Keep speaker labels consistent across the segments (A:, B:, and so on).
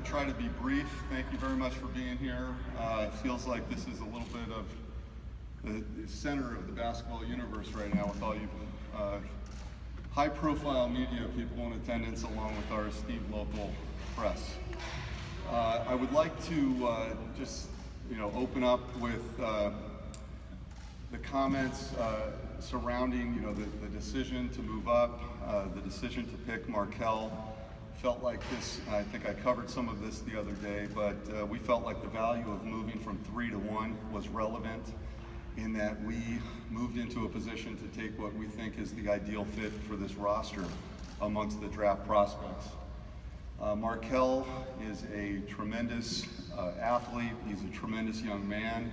A: to try to be brief. Thank you very much for being here. It feels like this is a little bit of the center of the basketball universe right now with all you high-profile media people in attendance along with our esteemed local press. I would like to just open up with the comments surrounding the decision to move up, the decision to pick Markelle. Felt like this, I think I covered some of this the other day, but we felt like the value of moving from 3 to 1 was relevant in that we moved into a position to take what we think is the ideal fit for this roster amongst the draft prospects. Markelle is a tremendous athlete. He's a tremendous young man.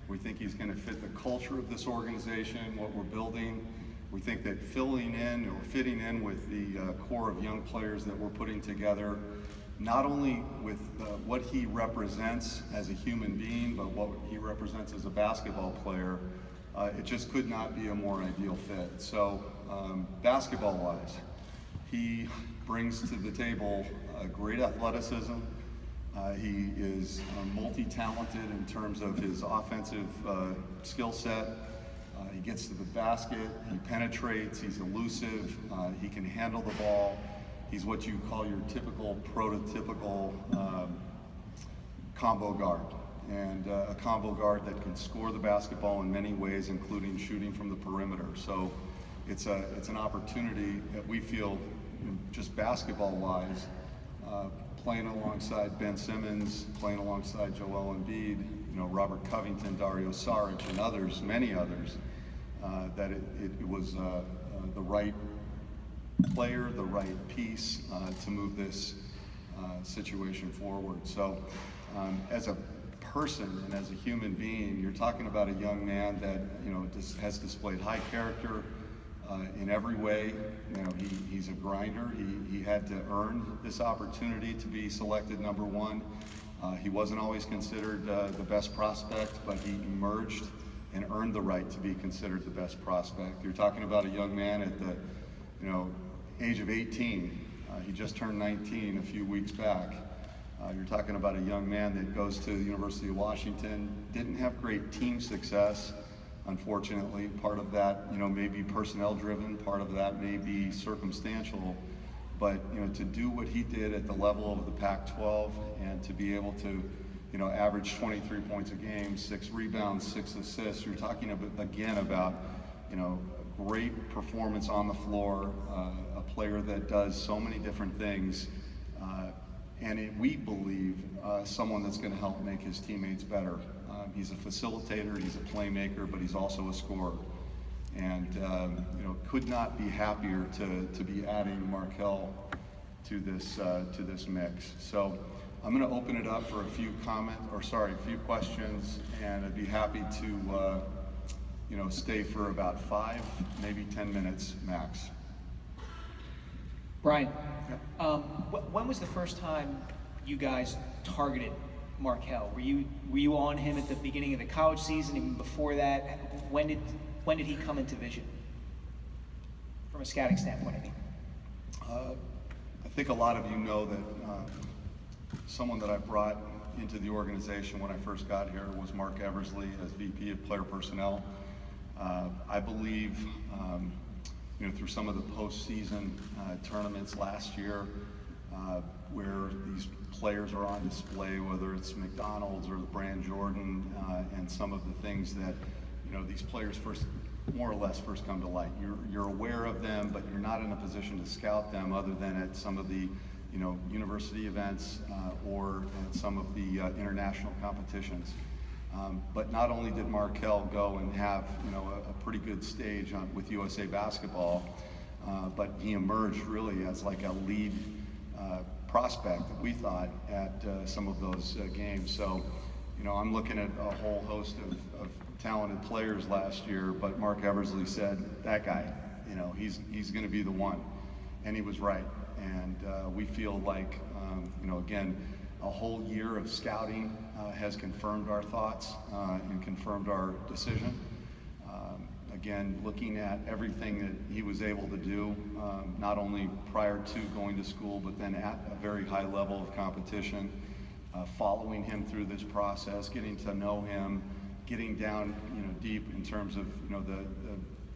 A: We think he's going to fit the culture of this organization, what we're building. We think that fitting in with the core of young players that we're putting together, not only with what he represents as a human being, but what he represents as a basketball player, it just could not be a more ideal fit. So basketball-wise, he brings to the table great athleticism. He is multi-talented in terms of his offensive skill set. He gets to the basket, he penetrates, he's elusive, he can handle the ball. He's what you call your typical, prototypical combo guard. And a combo guard that can score the basketball in many ways, including shooting from the perimeter. So it's an opportunity that we feel, just basketball-wise, playing alongside Ben Simmons, playing alongside Joel Embiid, Robert Covington, Dario Saric, and others, many others, that it was the right player, the right piece to move this situation forward. So as a person and as a human being, you're talking about a young man that has displayed high character in every way. He's a grinder. He had to earn this opportunity to be selected number 1. He wasn't always considered the best prospect, but he emerged and earned the right to be considered the best prospect. You're talking about a young man at the age of 18. He just turned 19 a few weeks back. You're talking about a young man that goes to the University of Washington, didn't have great team success, unfortunately. Part of that may be personnel driven, part of that may be circumstantial. But to do what he did at the level of the Pac-12 and to be able to average 23 points a game, 6 rebounds, 6 assists, you're talking again about great performance on the floor, a player that does so many different things, and we believe someone that's going to help make his teammates better. He's a facilitator, he's a playmaker, but he's also a scorer. And could not be happier to be adding Markelle to this mix. So I'm going to open it up for a few questions, and I'd be happy to stay for about 5, maybe 10 minutes max.
B: Bryan, when was the first time you guys targeted Markelle? Were you on him at the beginning of the college season, even before that? When did he come into vision? From a scouting standpoint, I mean.
A: I think a lot of you know that someone that I brought into the organization when I first got here was Mark Eversley as VP of Player Personnel. I believe through some of the postseason tournaments last year, where these players are on display, whether it's McDonald's or the brand Jordan, and some of the things that these players more or less first come to light. You're aware of them, but you're not in a position to scout them other than at some of the university events or at some of the international competitions. But not only did Markelle go and have a pretty good stage with USA Basketball, but he emerged really as like a lead prospect, we thought, at some of those games. So I'm looking at a whole host of talented players last year, but Mark Eversley said, that guy, he's going to be the one. And he was right. And we feel like, again, a whole year of scouting has confirmed our thoughts and confirmed our decision. Again, looking at everything that he was able to do, not only prior to going to school, but then at a very high level of competition, following him through this process, getting to know him, getting down, deep in terms of, the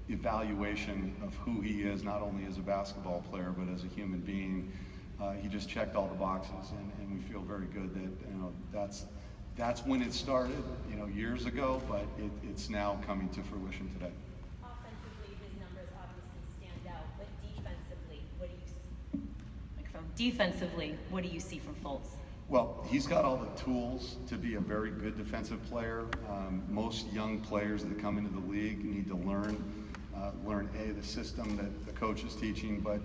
A: evaluation of who he is, not only as a basketball player, but as a human being. He just checked all the boxes, and we feel very good that, that's when it started, years ago, but it's now coming to fruition today.
C: Offensively, his numbers obviously stand out, but defensively, what do you see from Fultz?
A: Well, he's got all the tools to be a very good defensive player. Most young players that come into the league need to learn the system that the coach is teaching, but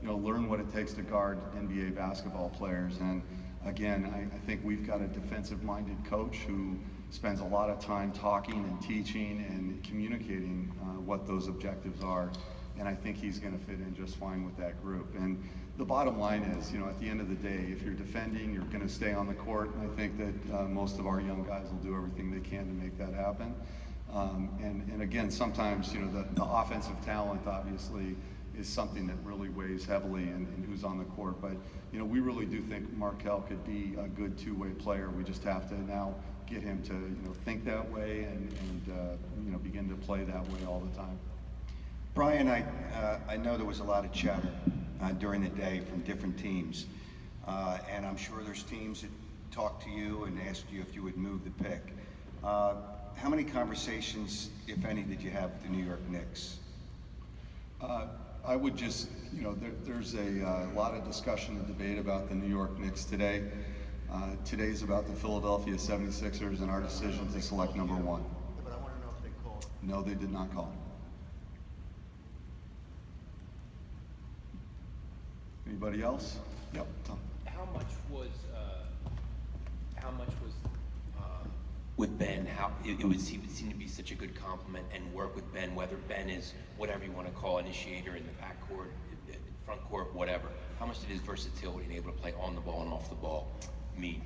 A: learn what it takes to guard NBA basketball players. And again, I think we've got a defensive-minded coach who spends a lot of time talking and teaching and communicating what those objectives are. And I think he's going to fit in just fine with that group. And the bottom line is, at the end of the day, if you're defending, you're going to stay on the court. And I think that most of our young guys will do everything they can to make that happen. And again, sometimes, the offensive talent obviously is something that really weighs heavily in who's on the court. But, we really do think Markelle could be a good two-way player. We just have to now get him to, think that way and begin to play that way all the time.
D: Bryan, I know there was a lot of chatter during the day from different teams, and I'm sure there's teams that talked to you and asked you if you would move the pick. How many conversations, if any, did you have with the New York Knicks?
A: I would just, there's a lot of discussion and debate about the New York Knicks today. Today's about the Philadelphia 76ers and our decision to select number 1.
D: But I want to know if they called.
A: No, they did not call. Anybody else? Yep, Tom.
E: How much was with Ben? It would seem to be such a good compliment and work with Ben, whether Ben is whatever you want to call initiator in the backcourt, front court, whatever. How much did his versatility and able to play on the ball and off the ball mean?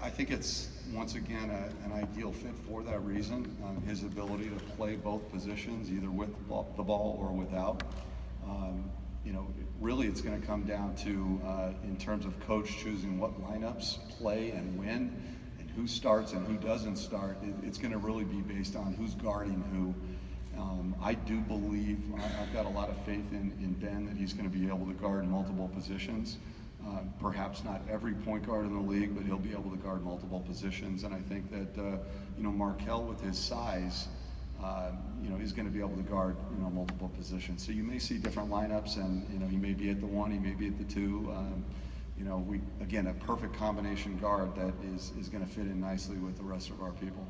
A: I think it's, once again, an ideal fit for that reason. His ability to play both positions, either with the ball or without. Really it's going to come down to, in terms of coach choosing what lineups play and when, and who starts and who doesn't start. It's going to really be based on who's guarding who. I do believe, I've got a lot of faith in Ben that he's going to be able to guard multiple positions. Perhaps not every point guard in the league, but he'll be able to guard multiple positions. And I think that, Markelle with his size, he's going to be able to guard, multiple positions. So you may see different lineups, and, he may be at the 1, he may be at the 2. Again, a perfect combination guard that is going to fit in nicely with the rest of our people.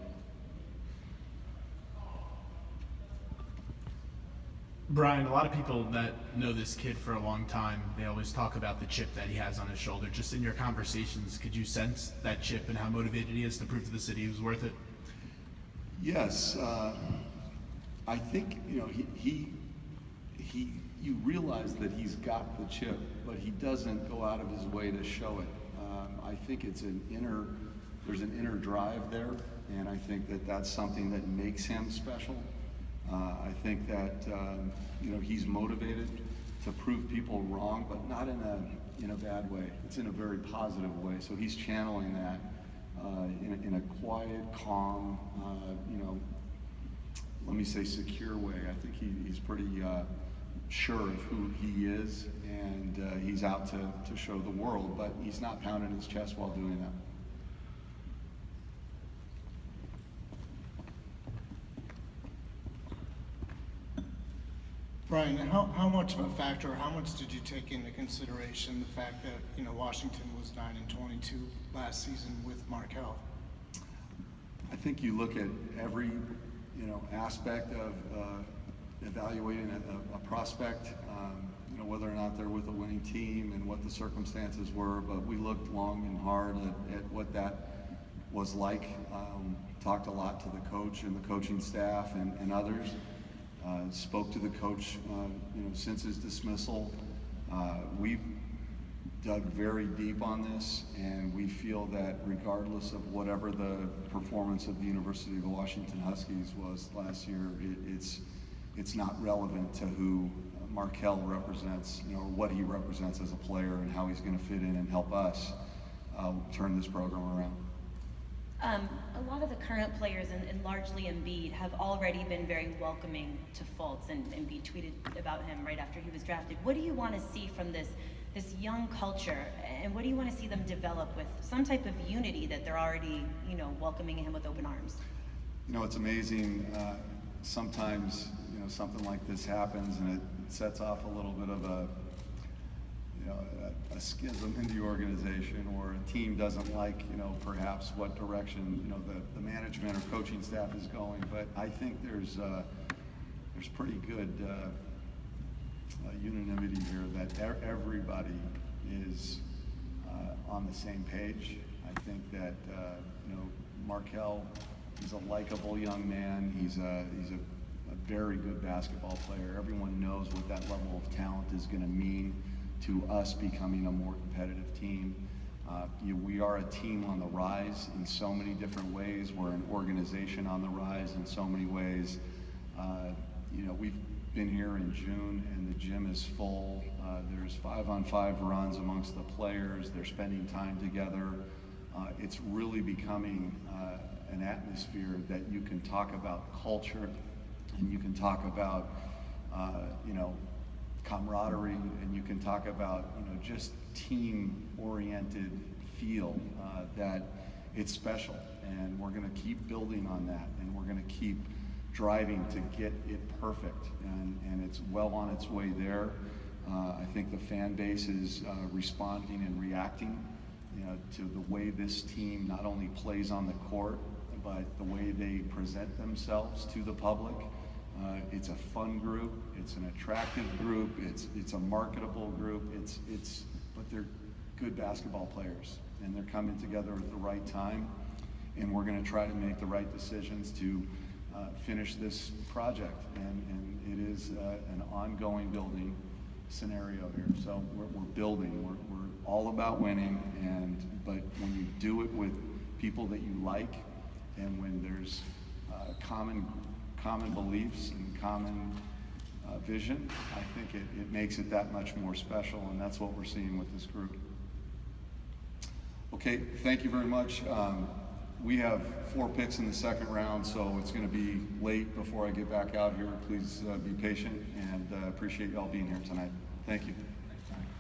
F: Bryan, a lot of people that know this kid for a long time, they always talk about the chip that he has on his shoulder. Just in your conversations, could you sense that chip and how motivated he is to prove to the city he was worth it?
A: Yes, I think you realize that he's got the chip, but he doesn't go out of his way to show it. I think there's an inner drive there, and I think that that's something that makes him special. I think that he's motivated to prove people wrong, but not in a bad way. It's in a very positive way. So he's channeling that in a quiet, calm, let me say secure way. I think he's pretty sure of who he is, and he's out to show the world, but he's not pounding his chest while doing that.
G: Bryan, how much of a factor, how much did you take into consideration the fact that, Washington was 9-22 last season with Markelle?
A: I think you look at every, aspect of evaluating a prospect, whether or not they're with a winning team and what the circumstances were, but we looked long and hard at what that was like. Talked a lot to the coach and the coaching staff and others. Spoke to the coach, since his dismissal. We've dug very deep on this, and we feel that regardless of whatever the performance of the University of Washington Huskies was last year, it's not relevant to who Markelle represents, you know, or what he represents as a player and how he's going to fit in and help us turn this program around.
C: A lot of the current players, and largely Embiid, have already been very welcoming to Fultz, and Embiid tweeted about him right after he was drafted. What do you want to see from this young culture, and what do you want to see them develop with some type of unity that they're already, you know, welcoming him with open arms?
A: You know, it's amazing. Sometimes, you know, something like this happens, and it sets off a little bit of a schism in the organization, or a team doesn't like, you know, perhaps what direction, you know, the management or coaching staff is going. But I think there's pretty good unanimity here that everybody is on the same page. I think that you know, Markelle, he's a likable young man. He's a very good basketball player. Everyone knows what that level of talent is going to mean to us becoming a more competitive team. We are a team on the rise in so many different ways. We're an organization on the rise in so many ways. You know, we've been here in June and the gym is full. There's 5-on-5 runs amongst the players. They're spending time together. It's really becoming an atmosphere that you can talk about culture, and you can talk about you know, camaraderie, and you can talk about, you know, just team-oriented feel, that it's special, and we're going to keep building on that, and we're going to keep driving to get it perfect, and it's well on its way there. I think the fan base is responding and reacting, you know, to the way this team not only plays on the court, but the way they present themselves to the public. It's a fun group, it's an attractive group, it's a marketable group, but they're good basketball players, and they're coming together at the right time, and we're going to try to make the right decisions to finish this project, and it is an ongoing building scenario here. So we're building, we're all about winning, but when you do it with people that you like, and when there's common beliefs and common vision, I think it makes it that much more special, and that's what we're seeing with this group. Okay, thank you very much. We have 4 picks in the second round, so it's going to be late before I get back out here. Please be patient, and appreciate y'all being here tonight. Thank you.